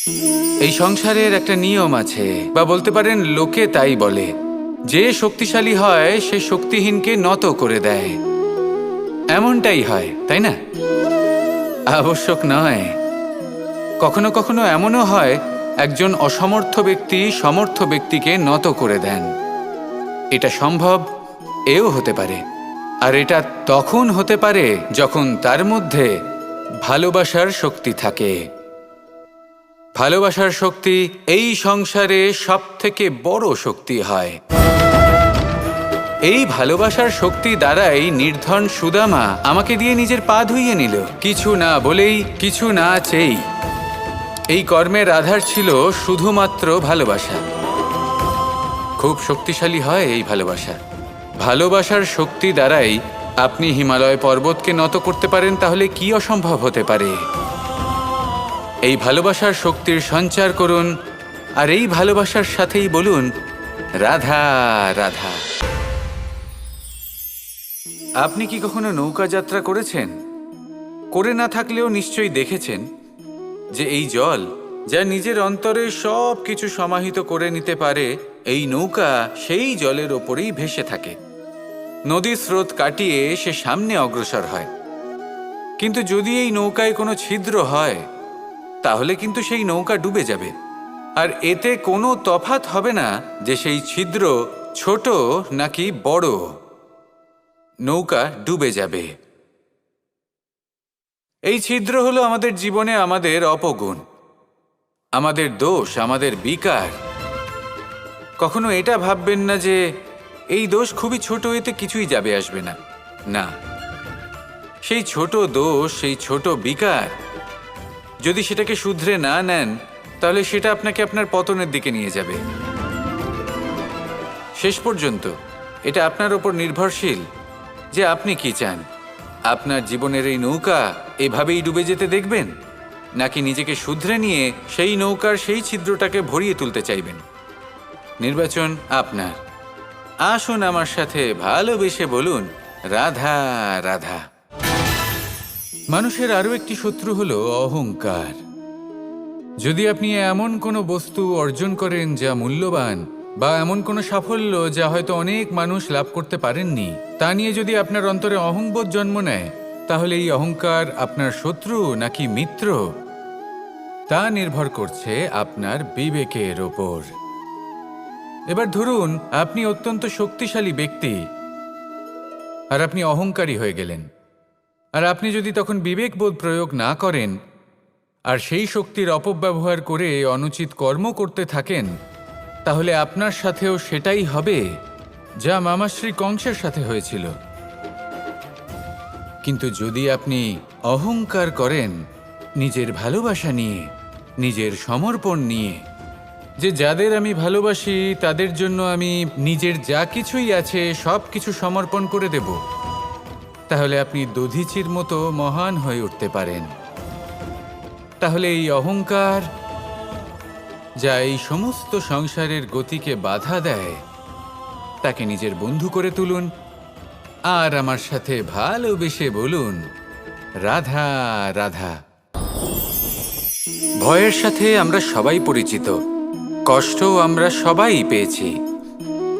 এই সংসারের একটা নিয়ম আছে, বা বলতে পারেন লোকে তাই বলে, যে শক্তিশালী হয় সে শক্তিহীনকে নত করে দেয়। এমনটাই হয়, তাই না? আবশ্যক নয়। কখনো কখনো এমনও হয় একজন অসমর্থ ব্যক্তি সমর্থ ব্যক্তিকে নত করে দেন। এটা সম্ভব, এও হতে পারে। আর এটা তখন হতে পারে যখন তার মধ্যে ভালোবাসার শক্তি থাকে। ভালোবাসার শক্তি এই সংসারে সবথেকে বড় শক্তি হয়। এই ভালোবাসার শক্তি দ্বারাই নির্ধন সুদামা আমাকে দিয়ে নিজের পা ধুইয়ে নিল, কিছু না বলেই, কিছু না চেয়েই। এই কর্মের আধার ছিল শুধুমাত্র ভালোবাসা। খুব শক্তিশালী হয় এই ভালোবাসা। ভালোবাসার শক্তি দ্বারাই আপনি হিমালয় পর্বতকে নত করতে পারেন, তাহলে কি অসম্ভব হতে পারে? এই ভালোবাসার শক্তির সঞ্চার করুন, আর এই ভালোবাসার সাথেই বলুন, রাধা রাধা। আপনি কি কখনো নৌকা যাত্রা করেছেন? করে না থাকলেও নিশ্চয়ই দেখেছেন যে এই জল, যা নিজের অন্তরে সব কিছু সমাহিত করে নিতে পারে, এই নৌকা সেই জলের ওপরেই ভেসে থাকে। নদীর স্রোত কাটিয়ে সে সামনে অগ্রসর হয়। কিন্তু যদি এই নৌকায় কোনো ছিদ্র হয়, তাহলে কিন্তু সেই নৌকা ডুবে যাবে। আর এতে কোনো তফাৎ হবে না যে সেই ছিদ্র ছোট নাকি বড়, নৌকা ডুবে যাবে। এই ছিদ্র হলো আমাদের জীবনে আমাদের অপগুণ, আমাদের দোষ, আমাদের বিকার। কখনো এটা ভাববেন না যে এই দোষ খুবই ছোট, এতে কিছুই যাবে আসবে না। না, সেই ছোট দোষ, সেই ছোট বিকার, যদি সেটাকে শুধরে না নেন, তাহলে সেটা আপনাকে আপনার পতনের দিকে নিয়ে যাবে। শেষ পর্যন্ত এটা আপনার ওপর নির্ভরশীল যে আপনি কি চান। আপনার জীবনের এই নৌকা এভাবেই ডুবে যেতে দেখবেন, নাকি নিজেকে শুধরে নিয়ে সেই নৌকার সেই ছিদ্রটাকে ভরিয়ে তুলতে চাইবেন? নির্বাচন আপনার। আসুন আমার সাথে ভালোবেসে বলুন, রাধা রাধা। মানুষের আরও একটি শত্রু হলো অহংকার। যদি আপনি এমন কোনো বস্তু অর্জন করেন যা মূল্যবান, বা এমন কোনো সাফল্য যা হয়তো অনেক মানুষ লাভ করতে পারেননি, তা নিয়ে যদি আপনার অন্তরে অহংবোধ জন্ম নেয়, তাহলে এই অহংকার আপনার শত্রু নাকি মিত্র, তা নির্ভর করছে আপনার বিবেকের ওপর। এবার ধরুন আপনি অত্যন্ত শক্তিশালী ব্যক্তি, আর আপনি অহংকারী হয়ে গেলেন। আর আপনি যদি তখন বিবেকবোধ প্রয়োগ না করেন, আর সেই শক্তির অপব্যবহার করে অনুচিত কর্ম করতে থাকেন, তাহলে আপনার সাথেও সেটাই হবে যা মামাশ্রী কংসের সাথে হয়েছিল। কিন্তু যদি আপনি অহংকার করেন নিজের ভালোবাসা নিয়ে, নিজের সমর্পণ নিয়ে, যে যাদের আমি ভালোবাসি তাদের জন্য আমি নিজের যা কিছুই আছে সব কিছু সমর্পণ করে দেব, তাহলে আপনি দধিচির মতো মহান হয়ে উঠতে পারেন। তাহলে এই অহংকার, যা এই সমস্ত সংসারের গতিকে বাধা দেয়, তাকে নিজের বন্ধু করে তুলুন, আর আমার সাথে ভালোবেসে বলুন, রাধা রাধা। ভয়ের সাথে আমরা সবাই পরিচিত, কষ্টও আমরা সবাই পেয়েছি।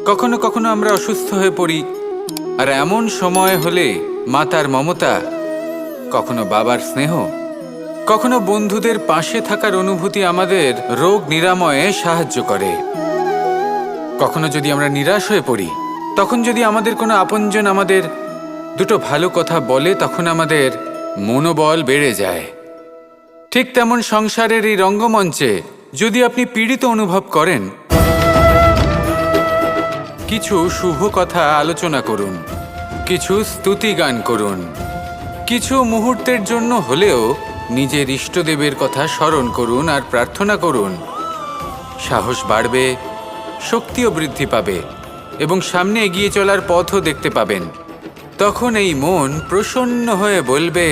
কখনো কখনো আমরা অসুস্থ হয়ে পড়ি, আর এমন সময় হলে মাতার মমতা, কখনো বাবার স্নেহ, কখনো বন্ধুদের পাশে থাকার অনুভূতি আমাদের রোগ নিরাময়ে সাহায্য করে। কখনো যদি আমরা নিরাশ হয়ে পড়ি, তখন যদি আমাদের কোনো আপনজন আমাদের দুটো ভালো কথা বলে, তখন আমাদের মনোবল বেড়ে যায়। ঠিক তেমন সংসারের এই রঙ্গমঞ্চে যদি আপনি পীড়িত অনুভব করেন, কিছু শুভ কথা আলোচনা করুন, কিছু স্তুতি গান করুন, কিছু মুহূর্তের জন্য হলেও নিজের ইষ্টদেবের কথা স্মরণ করুন আর প্রার্থনা করুন। সাহস বাড়বে, শক্তিও বৃদ্ধি পাবে, এবং সামনে এগিয়ে চলার পথও দেখতে পাবেন। তখন এই মন প্রসন্ন হয়ে বলবে,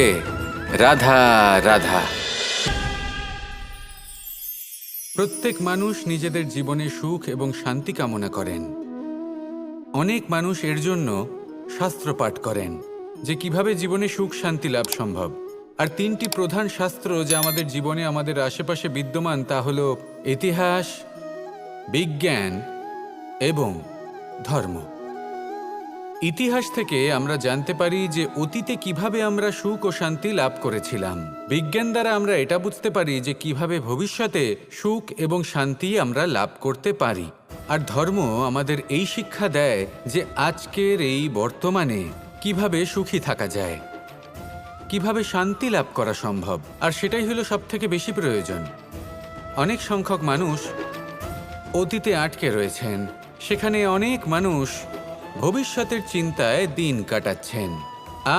রাধা রাধা। প্রত্যেক মানুষ নিজেদের জীবনে সুখ এবং শান্তি কামনা করেন। অনেক মানুষ এর জন্য শাস্ত্র পাঠ করেন যে কিভাবে জীবনে সুখ শান্তি লাভ সম্ভব। আর তিনটি প্রধান শাস্ত্র যা আমাদের জীবনে আমাদের আশেপাশে বিদ্যমান তা হল ইতিহাস, বিজ্ঞান এবং ধর্ম। ইতিহাস থেকে আমরা জানতে পারি যে অতীতে কিভাবে আমরা সুখ ও শান্তি লাভ করেছিলাম। বিজ্ঞান দ্বারা আমরা এটা বুঝতে পারি যে কিভাবে ভবিষ্যতে সুখ এবং শান্তি আমরা লাভ করতে পারি। আর ধর্ম আমাদের এই শিক্ষা দেয় যে আজকের এই বর্তমানে কিভাবে সুখী থাকা যায়, কিভাবে শান্তি লাভ করা সম্ভব। আর সেটাই হলো সবথেকে বেশি প্রয়োজন। অনেক সংখ্যক মানুষ অতীতে আটকে রয়েছেন, সেখানে অনেক মানুষ ভবিষ্যতের চিন্তায় দিন কাটাচ্ছেন।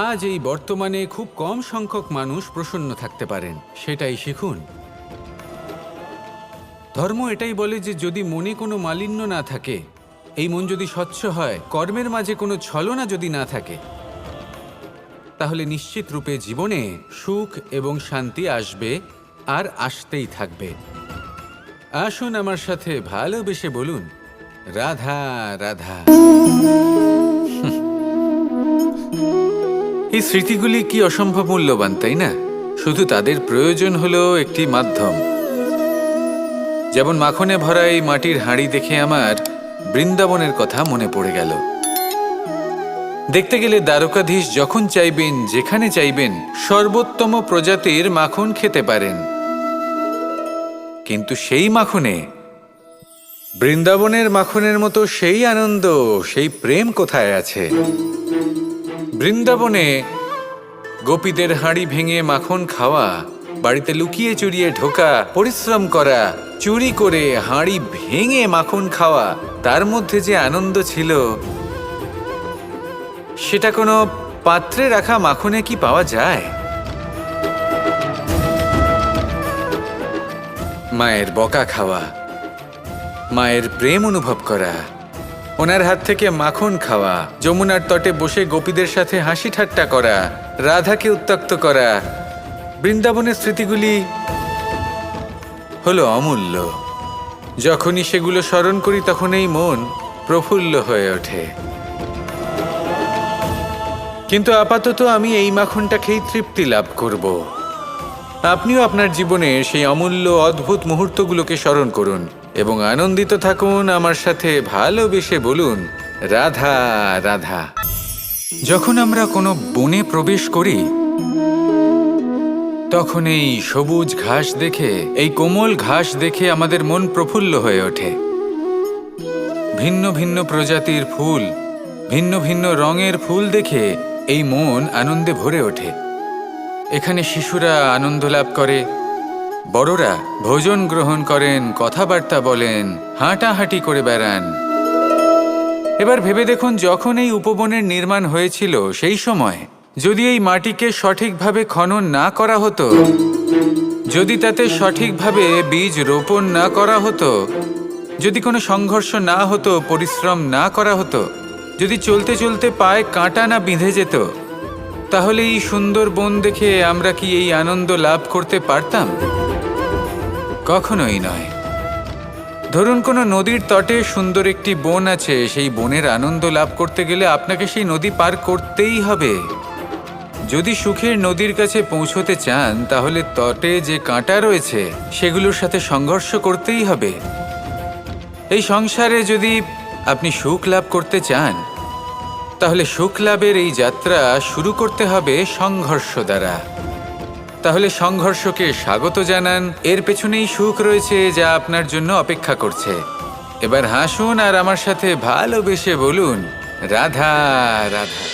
আজ এই বর্তমানে খুব কম সংখ্যক মানুষ প্রসন্ন থাকতে পারেন, সেটাই শিখুন। ধর্ম এটাই বলে যে যদি মনে কোনো মালিন্য না থাকে, এই মন যদি স্বচ্ছ হয়, কর্মের মাঝে কোনো ছলনা যদি না থাকে, তাহলে নিশ্চিত রূপে জীবনে সুখ এবং শান্তি আসবে আর আসতেই থাকবে। আসুন আমার সাথে ভালোবেসে বলুন, রাধা রাধা। এই স্মৃতিগুলি কি অসম্ভব মূল্যবান, তাই না? শুধু তাদের প্রয়োজন হলো একটি মাধ্যম। যেমন মাখনে ভরা এই মাটির হাঁড়ি দেখে আমার বৃন্দাবনের কথা মনে পড়ে গেল। দেখতে গেলে দ্বারকাধীশ যখন চাইবেন, যেখানে চাইবেন, সর্বোত্তম প্রজাতির মাখন খেতে পারেন। কিন্তু সেই মাখনে, বৃন্দাবনের মাখনের মতো সেই আনন্দ, সেই প্রেম কোথায় আছে? বৃন্দাবনে গোপীদের হাঁড়ি ভেঙে মাখন খাওয়া, বাড়িতে লুকিয়ে চুরিয়ে ঢোকা, পরিশ্রম করা, চুরি করে হাঁড়ি ভেঙে মাখন খাওয়া, তার মধ্যে যে আনন্দ ছিল সেটা কোনো পাত্রে রাখা মাখনে কি পাওয়া যায়? মায়ের বকা খাওয়া, মায়ের প্রেম অনুভব করা, ওনার হাত থেকে মাখন খাওয়া, যমুনার তটে বসে গোপীদের সাথে হাসি ঠাট্টা করা, রাধাকে উত্ত্যক্ত করা, বৃন্দাবনের স্মৃতিগুলি হলো অমূল্য। যখনই সেগুলো স্মরণ করি তখন এই মন প্রফুল্ল হয়ে ওঠে। কিন্তু আপাতত আমি এই মাখনটা খেয়ে তৃপ্তি লাভ করব। আপনিও আপনার জীবনে সেই অমূল্য অদ্ভুত মুহূর্তগুলোকে স্মরণ করুন এবং আনন্দিত থাকুন আমার সাথে ভালোবেসে বলুন, রাধা রাধা। যখন আমরা কোনো বনে প্রবেশ করি তখন এই সবুজ ঘাস দেখে, এই কোমল ঘাস দেখে আমাদের মন প্রফুল্ল হয়ে ওঠে। ভিন্ন ভিন্ন প্রজাতির ফুল, ভিন্ন ভিন্ন রঙের ফুল দেখে এই মন আনন্দে ভরে ওঠে। এখানে শিশুরা আনন্দ লাভ করে, বড়রা ভোজন গ্রহণ করেন, কথাবার্তা বলেন, হাঁটাহাঁটি করে বেড়ান। এবার ভেবে দেখুন, যখন এই উপবনের নির্মাণ হয়েছিল সেই সময় যদি এই মাটিকে সঠিকভাবে খনন না করা হতো, যদি তাতে সঠিকভাবে বীজ রোপণ না করা হতো, যদি কোনো সংঘর্ষ না হতো, পরিশ্রম না করা হতো, যদি চলতে চলতে পায়ে কাঁটা না বিঁধে যেত, তাহলে এই সুন্দর বন দেখে আমরা কি এই আনন্দ লাভ করতে পারতাম? কখনোই নয়। ধরুন কোনো নদীর তটে সুন্দর একটি বন আছে, সেই বনের আনন্দ লাভ করতে গেলে আপনাকে সেই নদী পার করতেই হবে। যদি সুখের নদীর কাছে পৌঁছতে চান তাহলে তটে যে কাঁটা রয়েছে সেগুলোর সাথে সংঘর্ষ করতেই হবে। এই সংসারে যদি আপনি সুখ লাভ করতে চান তাহলে সুখ লাভের এই যাত্রা শুরু করতে হবে সংঘর্ষ দ্বারা। তাহলে সংঘর্ষকে স্বাগত জানান, এর পেছনেই সুখ রয়েছে যা আপনার জন্য অপেক্ষা করছে। এবার হাসুন আর আমার সাথে ভালোবেসে বলুন, রাধা রাধা।